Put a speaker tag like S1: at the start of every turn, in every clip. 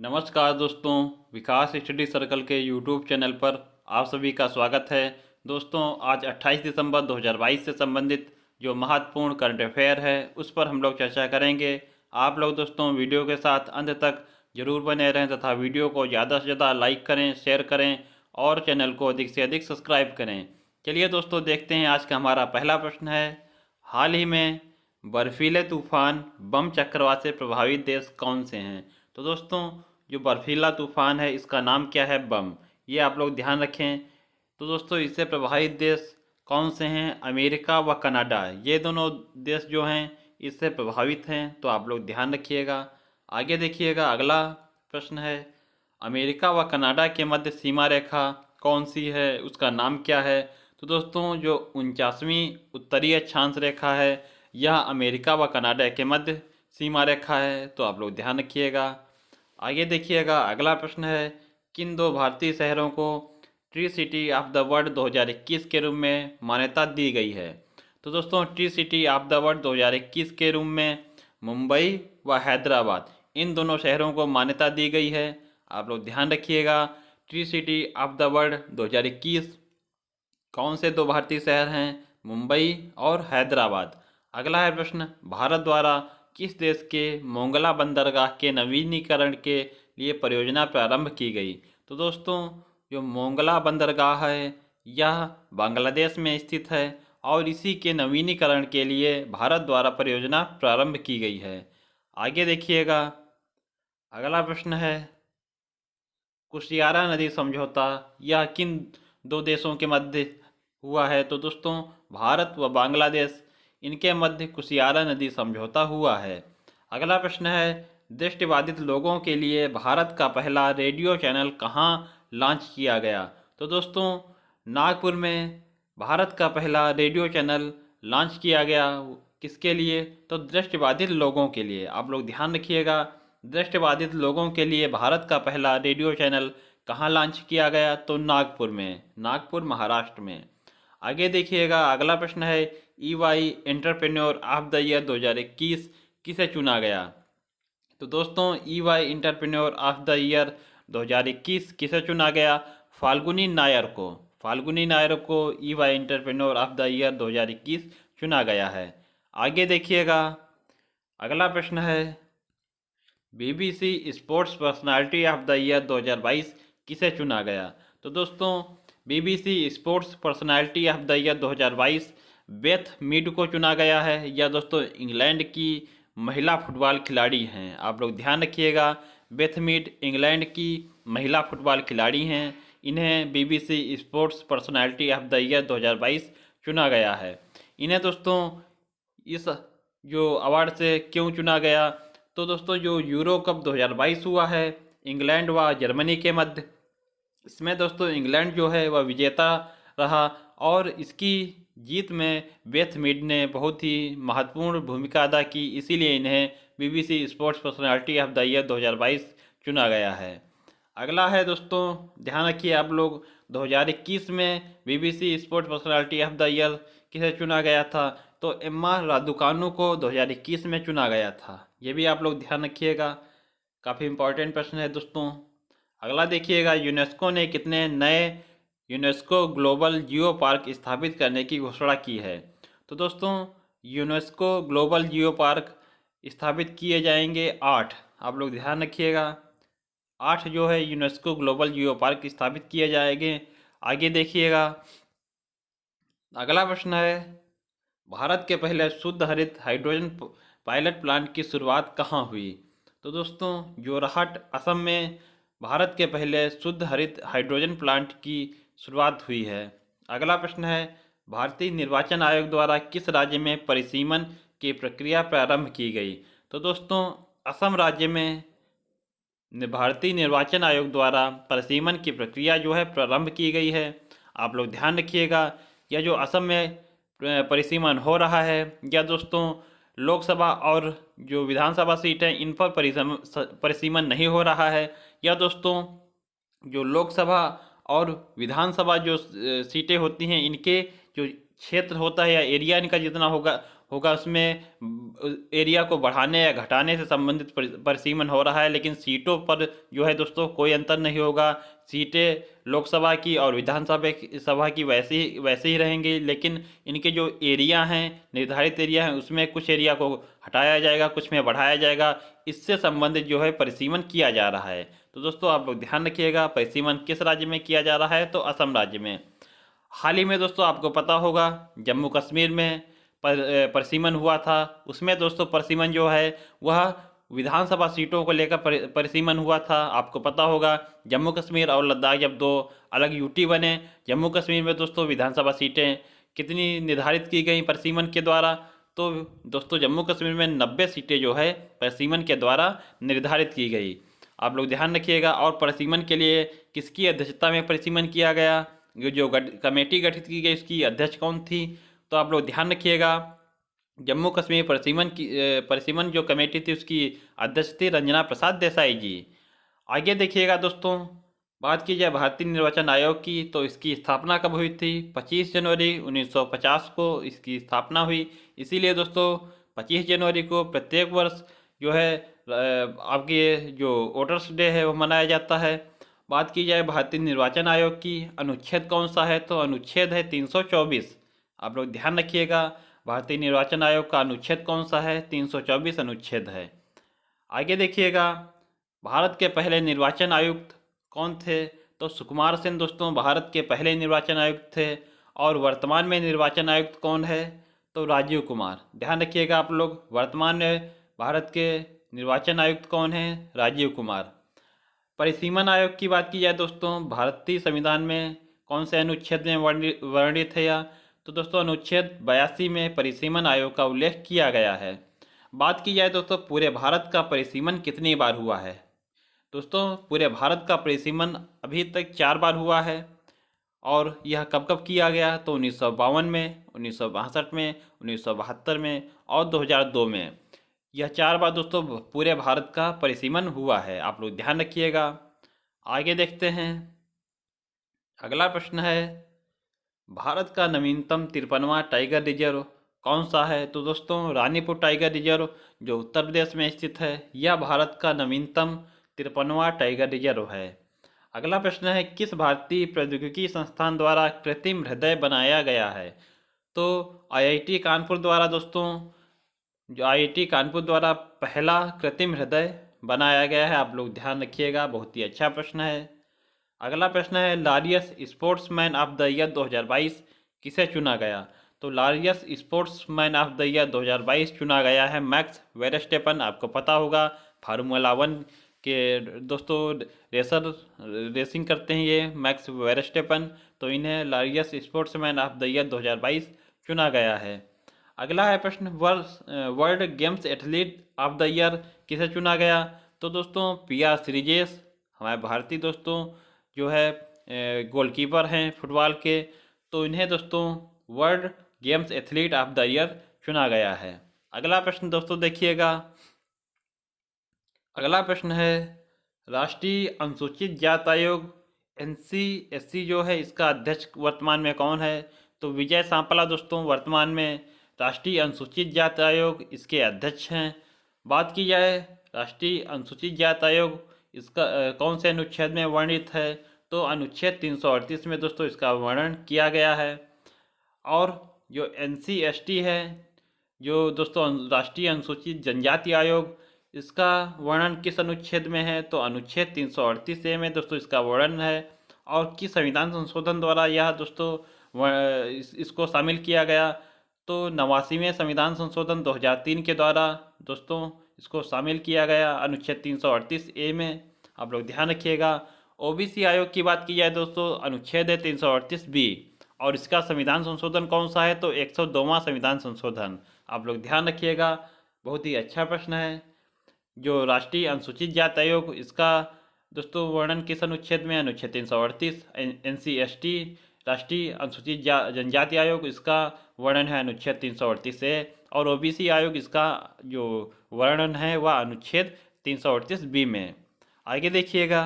S1: नमस्कार दोस्तों, विकास study circle के यूट्यूब चैनल पर आप सभी का स्वागत है। दोस्तों, आज 28 दिसंबर 2022 से संबंधित जो महत्वपूर्ण करंट अफेयर है उस पर हम लोग चर्चा करेंगे। आप लोग दोस्तों वीडियो के साथ अंत तक जरूर बने रहें तथा वीडियो को ज़्यादा से ज़्यादा लाइक करें, शेयर करें और चैनल को अधिक से अधिक सब्सक्राइब करें। चलिए दोस्तों, देखते हैं आज का हमारा पहला प्रश्न है। हाल ही में बर्फीले तूफान बम चक्रवात से प्रभावित देश कौन से हैं? तो दोस्तों, जो बर्फीला तूफान है इसका नाम क्या है? बम। ये आप लोग ध्यान रखें। तो दोस्तों, इससे प्रभावित देश कौन से हैं? अमेरिका व कनाडा, ये दोनों देश जो हैं इससे प्रभावित हैं, तो आप लोग ध्यान रखिएगा। आगे देखिएगा, अगला प्रश्न है। अमेरिका व कनाडा के मध्य सीमा रेखा कौन सी है? उसका नाम क्या है? तो दोस्तों, जो 49वीं उत्तरीय अक्षांश रेखा है यह अमेरिका व कनाडा के मध्य सीमा रेखा है, तो आप लोग ध्यान रखिएगा। आगे देखिएगा, अगला प्रश्न है। किन दो भारतीय शहरों को tree city of the world 2021 के रूप में मान्यता दी गई है? तो दोस्तों, tree city of the world 2021 के रूप में मुंबई व हैदराबाद, इन दोनों शहरों को मान्यता दी गई है। आप लोग ध्यान रखिएगा। Tree city of the world 2021 कौन से दो भारतीय शहर हैं? मुंबई और हैदराबाद। अगला है प्रश्न। भारत द्वारा किस देश के मोंगला बंदरगाह के नवीनीकरण के लिए परियोजना प्रारंभ की गई? तो दोस्तों, जो मोंगला बंदरगाह है यह बांग्लादेश में स्थित है और इसी के नवीनीकरण के लिए भारत द्वारा परियोजना प्रारंभ की गई है। आगे देखिएगा, अगला प्रश्न है। कुशियारा नदी समझौता यह किन दो देशों के मध्य हुआ है? तो दोस्तों, भारत व बांग्लादेश, इनके मध्य कुशियारा नदी समझौता हुआ है। अगला प्रश्न है। दृष्टिबाधित लोगों के लिए भारत का पहला रेडियो चैनल कहाँ लॉन्च किया गया? तो दोस्तों, नागपुर में भारत का पहला रेडियो चैनल लॉन्च किया गया। किसके लिए? तो दृष्टिबाधित लोगों के लिए। आप लोग ध्यान रखिएगा। दृष्टिबाधित लोगों के लिए भारत का पहला रेडियो चैनल कहाँ लॉन्च किया गया? तो नागपुर में, नागपुर महाराष्ट्र में। आगे देखिएगा, अगला प्रश्न है। EY entrepreneur of the year 2021 किसे चुना गया? तो दोस्तों, EY entrepreneur of the year 2021 किसे चुना गया? फाल्गुनी नायर को। फाल्गुनी नायर को EY entrepreneur of the year 2021 चुना गया है। आगे देखिएगा, अगला प्रश्न है। BBC sports personality of the year 2022 किसे चुना गया? तो दोस्तों, BBC sports personality of the year 2022 Beth Mead को चुना गया है। यह दोस्तों इंग्लैंड की महिला फुटबॉल खिलाड़ी हैं। आप लोग ध्यान रखिएगा। बेथ मीड इंग्लैंड की महिला फुटबॉल खिलाड़ी हैं। इन्हें BBC sports personality of the year 2022 चुना गया है। इन्हें दोस्तों इस जो अवार्ड से क्यों चुना गया? तो दोस्तों, जो यूरो कप 2022 हुआ है इंग्लैंड व जर्मनी के मध्य, इसमें दोस्तों इंग्लैंड जो है वह विजेता रहा और इसकी जीत में बेथ मीड ने बहुत ही महत्वपूर्ण भूमिका अदा की। इसीलिए इन्हें BBC sports personality of the year 2022 चुना गया है। अगला है दोस्तों, ध्यान रखिए आप लोग। 2021 में BBC sports personality of the year किसे चुना गया था? तो एम्मा रादुकानु को 2021 में चुना गया था। ये भी आप लोग ध्यान रखिएगा। काफ़ी इंपॉर्टेंट प्रश्न है दोस्तों। अगला देखिएगा। यूनेस्को ने कितने नए यूनेस्को ग्लोबल जियो पार्क स्थापित करने की घोषणा की है? तो दोस्तों, यूनेस्को ग्लोबल जियो पार्क स्थापित किए जाएंगे 8। आप लोग ध्यान रखिएगा। 8 जो है यूनेस्को ग्लोबल जियो पार्क स्थापित किए जाएंगे। आगे देखिएगा, अगला प्रश्न है। भारत के पहले शुद्ध हरित हाइड्रोजन पायलट प्लांट की शुरुआत कहाँ हुई? तो दोस्तों, जोरहाट असम में भारत के पहले शुद्ध हरित हाइड्रोजन प्लांट की शुरुआत हुई है। अगला प्रश्न है। भारतीय निर्वाचन आयोग द्वारा किस राज्य में परिसीमन की प्रक्रिया प्रारंभ की गई? तो दोस्तों, असम राज्य में भारतीय निर्वाचन आयोग द्वारा परिसीमन की प्रक्रिया जो है प्रारंभ की गई है। आप लोग ध्यान रखिएगा। यह जो असम में परिसीमन हो रहा है यह दोस्तों लोकसभा और जो विधानसभा सीट है इन पर परिसीमन नहीं हो रहा है। यह दोस्तों जो लोकसभा और विधानसभा जो सीटें होती हैं इनके जो क्षेत्र होता है या एरिया इनका जितना होगा होगा उसमें एरिया को बढ़ाने या घटाने से संबंधित परिसीमन हो रहा है, लेकिन सीटों पर जो है दोस्तों कोई अंतर नहीं होगा। सीटें लोकसभा की और विधानसभा सभा की वैसे ही रहेंगी, लेकिन इनके जो एरिया हैं, निर्धारित एरिया हैं, उसमें कुछ एरिया को हटाया जाएगा, कुछ में बढ़ाया जाएगा। इससे संबंधित जो है परिसीमन किया जा रहा है। तो दोस्तों आप लोग ध्यान रखिएगा, परिसीमन किस राज्य में किया जा रहा है, तो असम राज्य में। हाल ही में दोस्तों आपको पता होगा जम्मू कश्मीर में परिसीमन हुआ था। उसमें दोस्तों परिसीमन जो है वह विधानसभा सीटों को लेकर परिसीमन हुआ था। आपको पता होगा जम्मू कश्मीर और लद्दाख जब दो अलग यूटी बने, जम्मू कश्मीर में दोस्तों विधानसभा सीटें कितनी निर्धारित की गई परिसीमन के द्वारा, तो दोस्तों जम्मू कश्मीर में 90 सीटें जो है परिसीमन के द्वारा निर्धारित की गई। आप लोग ध्यान रखिएगा। और परिसीमन के लिए किसकी अध्यक्षता में परिसीमन किया गया, ये जो कमेटी गठित की गई उसकी अध्यक्ष कौन थी, तो आप लोग ध्यान रखिएगा। जम्मू कश्मीर परिसीमन जो कमेटी थी उसकी अध्यक्ष थी रंजना प्रसाद देसाई जी। आगे देखिएगा दोस्तों, बात की जाए भारतीय निर्वाचन आयोग की, तो इसकी स्थापना कब हुई थी? 25 जनवरी 1950 को इसकी स्थापना हुई। इसीलिए दोस्तों 25 जनवरी को प्रत्येक वर्ष जो है आपके जो वोटर्स डे है वो मनाया जाता है। बात की जाए भारतीय निर्वाचन आयोग की, अनुच्छेद कौन सा है, तो अनुच्छेद है 324। आप लोग ध्यान रखिएगा, भारतीय निर्वाचन आयोग का अनुच्छेद कौन सा है? 324 अनुच्छेद है। आगे देखिएगा, भारत के पहले निर्वाचन आयुक्त कौन थे? तो सुकुमार सेन दोस्तों भारत के पहले निर्वाचन आयुक्त थे। और वर्तमान में निर्वाचन आयुक्त कौन है? तो राजीव कुमार। ध्यान रखिएगा आप लोग, वर्तमान में भारत के निर्वाचन आयुक्त कौन है? राजीव कुमार। परिसीमन आयोग की बात की जाए दोस्तों, भारतीय संविधान में कौन से अनुच्छेद में वर्णित है या, तो दोस्तों अनुच्छेद 82 में परिसीमन आयोग का उल्लेख किया गया है। बात की जाए दोस्तों पूरे भारत का परिसीमन कितनी बार हुआ है? दोस्तों पूरे भारत का परिसीमन अभी तक 4 बार हुआ है। और यह कब कब किया गया? तो 1952 में, 1962 में, 1972 में और 2002 में। यह 4 बार दोस्तों पूरे भारत का परिसीमन हुआ है। आप लोग ध्यान रखिएगा। आगे देखते हैं, अगला प्रश्न है, भारत का नवीनतम 53वां टाइगर रिजर्व कौन सा है? तो दोस्तों रानीपुर टाइगर रिजर्व जो उत्तर प्रदेश में स्थित है, यह भारत का नवीनतम 53वां टाइगर रिजर्व है। अगला प्रश्न है, किस भारतीय प्रौद्योगिकी संस्थान द्वारा कृत्रिम हृदय बनाया गया है? तो आईआईटी कानपुर द्वारा दोस्तों, जो आईआईटी कानपुर द्वारा पहला कृत्रिम हृदय बनाया गया है। आप लोग ध्यान रखिएगा, बहुत ही अच्छा प्रश्न है। अगला प्रश्न है, लारियस स्पोर्ट्समैन ऑफ द ईयर 2022 किसे चुना गया? तो लारियस स्पोर्ट्समैन ऑफ द ईयर 2022 चुना गया है मैक्स वेरस्टेपन। आपको पता होगा फार्मूला 1 के दोस्तों रेसिंग करते हैं ये मैक्स वेरस्टेपन, तो इन्हें लारियस स्पोर्ट्समैन ऑफ द ईयर 2022 चुना गया है। अगला है प्रश्न, world games athlete of the year किसे चुना गया? तो दोस्तों PR श्रीजेश, हमारे भारतीय दोस्तों जो है गोलकीपर हैं फुटबॉल के, तो इन्हें दोस्तों world games athlete of the year चुना गया है। अगला प्रश्न दोस्तों देखिएगा, अगला प्रश्न है, राष्ट्रीय अनुसूचित जाति आयोग NCSC जो है इसका अध्यक्ष वर्तमान में कौन है? तो विजय सांपला दोस्तों वर्तमान में राष्ट्रीय अनुसूचित जाति आयोग इसके अध्यक्ष हैं। बात की जाए राष्ट्रीय अनुसूचित जाति आयोग इसका कौन से अनुच्छेद में वर्णित है? तो अनुच्छेद 338 में दोस्तों इसका वर्णन किया गया है। और जो NCST है, जो दोस्तों राष्ट्रीय अनुसूचित जनजाति आयोग, इसका वर्णन किस अनुच्छेद में है? तो अनुच्छेद 338A में दोस्तों इसका वर्णन है। और किस संविधान संशोधन द्वारा यह दोस्तों इसको शामिल किया गया? तो 89वें संविधान संशोधन 2003 के द्वारा दोस्तों इसको शामिल किया गया अनुच्छेद 338A में। आप लोग ध्यान रखिएगा। OBC आयोग की बात की जाए दोस्तों, अनुच्छेद है 338B और इसका संविधान संशोधन कौन सा है? तो 102वां संविधान संशोधन। आप लोग ध्यान रखिएगा, बहुत ही अच्छा प्रश्न है। जो राष्ट्रीय अनुसूचित जाति आयोग इसका दोस्तों वर्णन किस अनुच्छेद में? अनुच्छेद 338। NCST राष्ट्रीय अनुसूचित जनजाति आयोग इसका वर्णन है अनुच्छेद 338A। और OBC आयोग इसका जो वर्णन है वह अनुच्छेद 338B में। आगे देखिएगा,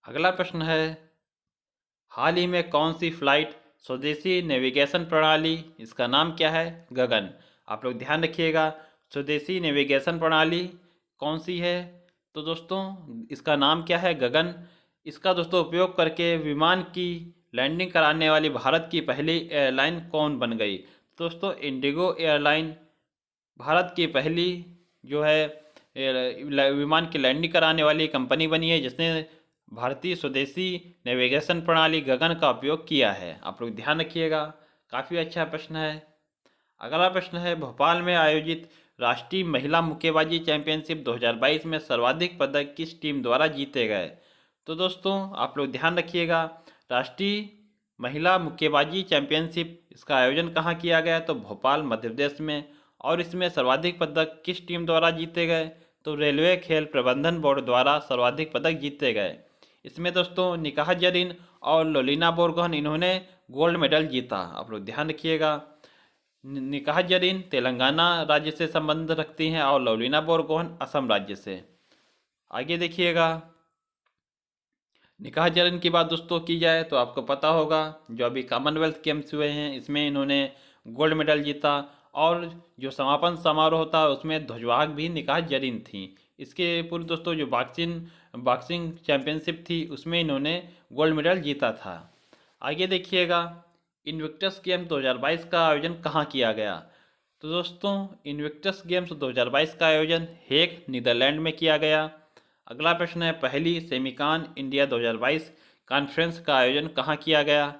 S1: अगला प्रश्न है, हाल ही में कौन सी फ्लाइट स्वदेशी नेविगेशन प्रणाली, इसका नाम क्या है? गगन। आप लोग ध्यान रखिएगा, स्वदेशी नेविगेशन प्रणाली कौन सी है? तो दोस्तों इसका नाम क्या है? गगन। इसका दोस्तों उपयोग करके विमान की लैंडिंग कराने वाली भारत की पहली एयरलाइन कौन बन गई? दोस्तों इंडिगो एयरलाइन भारत की पहली जो है विमान की लैंडिंग कराने वाली कंपनी बनी है, जिसने भारतीय स्वदेशी नेविगेशन प्रणाली गगन का उपयोग किया है। आप लोग ध्यान रखिएगा, काफ़ी अच्छा प्रश्न है। अगला प्रश्न है, भोपाल में आयोजित राष्ट्रीय महिला मुक्केबाजी चैंपियनशिप 2022 में सर्वाधिक पदक किस टीम द्वारा जीते गए? तो दोस्तों आप लोग ध्यान रखिएगा, राष्ट्रीय महिला मुक्केबाजी चैंपियनशिप इसका आयोजन कहाँ किया गया? तो भोपाल मध्य प्रदेश में। और इसमें सर्वाधिक पदक किस टीम द्वारा जीते गए? तो रेलवे खेल प्रबंधन बोर्ड द्वारा सर्वाधिक पदक जीते गए। इसमें दोस्तों निकाह जरीन और लोलिना बोरगोहन इन्होंने गोल्ड मेडल जीता। आप लोग ध्यान रखिएगा, निकाह जरीन तेलंगाना राज्य से संबंध रखती हैं और लोलिना बोरगोहन असम राज्य से। आगे देखिएगा, निकाह जरीन की बात दोस्तों की जाए तो आपको पता होगा, जो अभी कॉमनवेल्थ गेम्स हुए हैं इसमें इन्होंने गोल्ड मेडल जीता। और जो समापन समारोह था उसमें ध्वजवाहक भी निकाह जरीन थी। इसके पूर्व दोस्तों जो बॉक्सिंग चैंपियनशिप थी उसमें इन्होंने गोल्ड मेडल जीता था। आगे देखिएगा, इन्विक्टस गेम्स 2022 का आयोजन कहाँ किया गया? तो दोस्तों इन्विक्टस गेम्स 2022 का आयोजन हेग नीदरलैंड में किया गया। अगला प्रश्न है, पहली सेमिकान इंडिया 2022 कॉन्फ्रेंस का आयोजन कहाँ किया गया?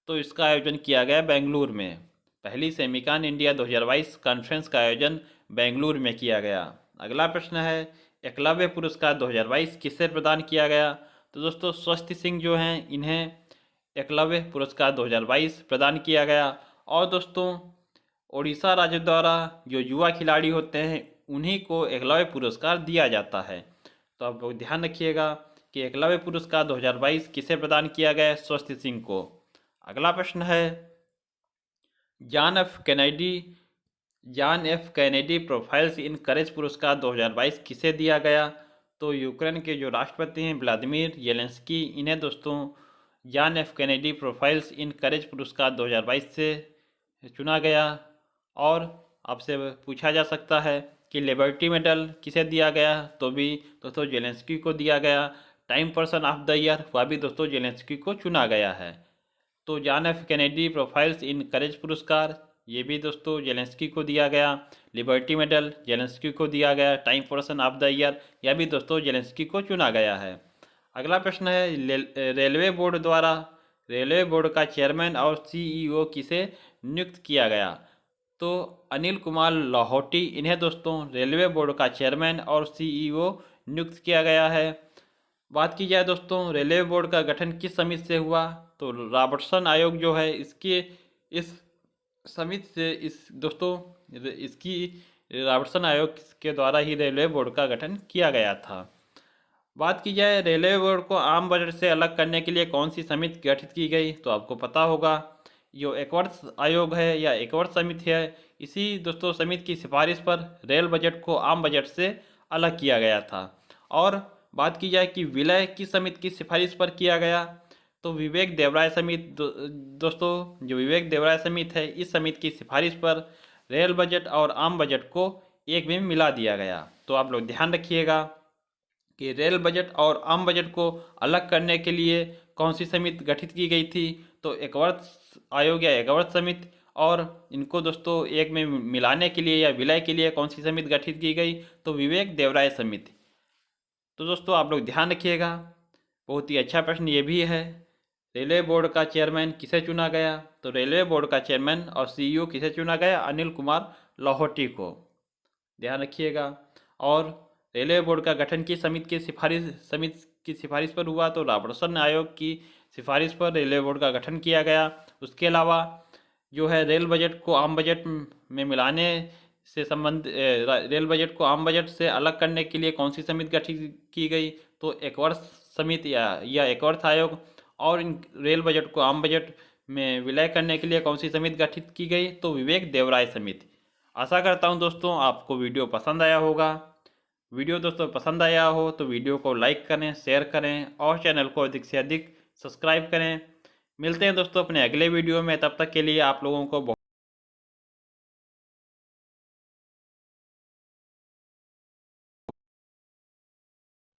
S1: तो इसका आयोजन किया गया बेंगलुरु में। पहली सेमिकान इंडिया 2022 कॉन्फ्रेंस का आयोजन बेंगलुरु में किया गया। अगला प्रश्न है, एकलव्य पुरस्कार 2022 किसे प्रदान किया गया? तो दोस्तों स्वस्ति सिंह जो हैं इन्हें एकलव्य पुरस्कार 2022 प्रदान किया गया। और दोस्तों ओडिशा राज्य द्वारा जो युवा खिलाड़ी होते हैं उन्हीं को एकलव्य पुरस्कार दिया जाता है। तो आप लोग ध्यान रखिएगा कि एकलव्य पुरस्कार 2022 किसे प्रदान किया गया? स्वस्ति सिंह को। अगला प्रश्न है, जॉन एफ कैनेडी प्रोफाइल्स इन करेज पुरस्कार 2022 किसे दिया गया? तो यूक्रेन के जो राष्ट्रपति हैं व्लादिमीर जेलेंस्की, इन्हें दोस्तों जॉन एफ कैनेडी प्रोफाइल्स इन करेज पुरस्कार 2022 से चुना गया। और आपसे पूछा जा सकता है कि लिबर्टी मेडल किसे दिया गया? तो भी दोस्तों जेलेंस्की को दिया गया। Time person of the year वह भी दोस्तों जेलेंस्की को चुना गया है। तो जॉन एफ कैनेडी प्रोफाइल्स इन करेज पुरस्कार ये भी दोस्तों जेलेंस्की को दिया गया। लिबर्टी मेडल जेलेंस्की को दिया गया। Time person of the year यह भी दोस्तों जेलेंस्की को चुना गया है। अगला प्रश्न है, रेलवे बोर्ड का चेयरमैन और सीईओ किसे नियुक्त किया गया? तो अनिल कुमार लाहौटी, इन्हें दोस्तों रेलवे बोर्ड का चेयरमैन और सीईओ नियुक्त किया गया है। बात की जाए दोस्तों रेलवे बोर्ड का गठन किस समिति से हुआ? तो रॉबर्टसन आयोग जो है इस समिति से इसकी रॉबर्टसन आयोग के द्वारा ही रेलवे बोर्ड का गठन किया गया था। बात की जाए रेलवे बोर्ड को आम बजट से अलग करने के लिए कौन सी समिति गठित की गई? तो आपको पता होगा, जो एकवर्थ आयोग है या एकवर्थ समिति है, इसी दोस्तों समिति की सिफारिश पर रेल बजट को आम बजट से अलग किया गया था। और बात की जाए कि विलय किस समिति की सिफारिश पर किया गया? तो विवेक देवराय समिति दोस्तों जो विवेक देवराय समिति है, इस समिति की सिफारिश पर रेल बजट और आम बजट को एक में मिला दिया गया। तो आप लोग ध्यान रखिएगा कि रेल बजट और आम बजट को अलग करने के लिए कौन सी समिति गठित की गई थी? तो एकवर्थ आयोग या एकवर्थ समिति। और इनको दोस्तों एक में मिलाने के लिए या विलय के लिए कौन सी समिति गठित की गई? तो विवेक देवराय समिति। तो दोस्तों आप लोग ध्यान रखिएगा, बहुत ही अच्छा प्रश्न ये भी है। रेलवे बोर्ड का चेयरमैन किसे चुना गया? तो रेलवे बोर्ड का चेयरमैन और सीईओ किसे चुना गया? अनिल कुमार लाहौटी को। ध्यान रखिएगा। और रेलवे बोर्ड का गठन की समिति की सिफारिश पर हुआ? तो रॉबर्टसन आयोग की सिफारिश पर रेलवे बोर्ड का गठन किया गया। उसके अलावा जो है रेल बजट को आम बजट में मिलाने से रेल बजट को आम बजट से अलग करने के लिए कौन सी समिति गठित की गई? तो एकवर्थ समिति या एकवर्थ आयोग। और इन रेल बजट को आम बजट में विलय करने के लिए कौन सी समिति गठित की गई? तो विवेक देवराय समिति। आशा करता हूं दोस्तों आपको वीडियो पसंद आया होगा। वीडियो दोस्तों पसंद आया हो तो वीडियो को लाइक करें, शेयर करें और चैनल को अधिक से अधिक सब्सक्राइब करें। मिलते हैं दोस्तों अपने अगले वीडियो में, तब तक के लिए आप लोगों को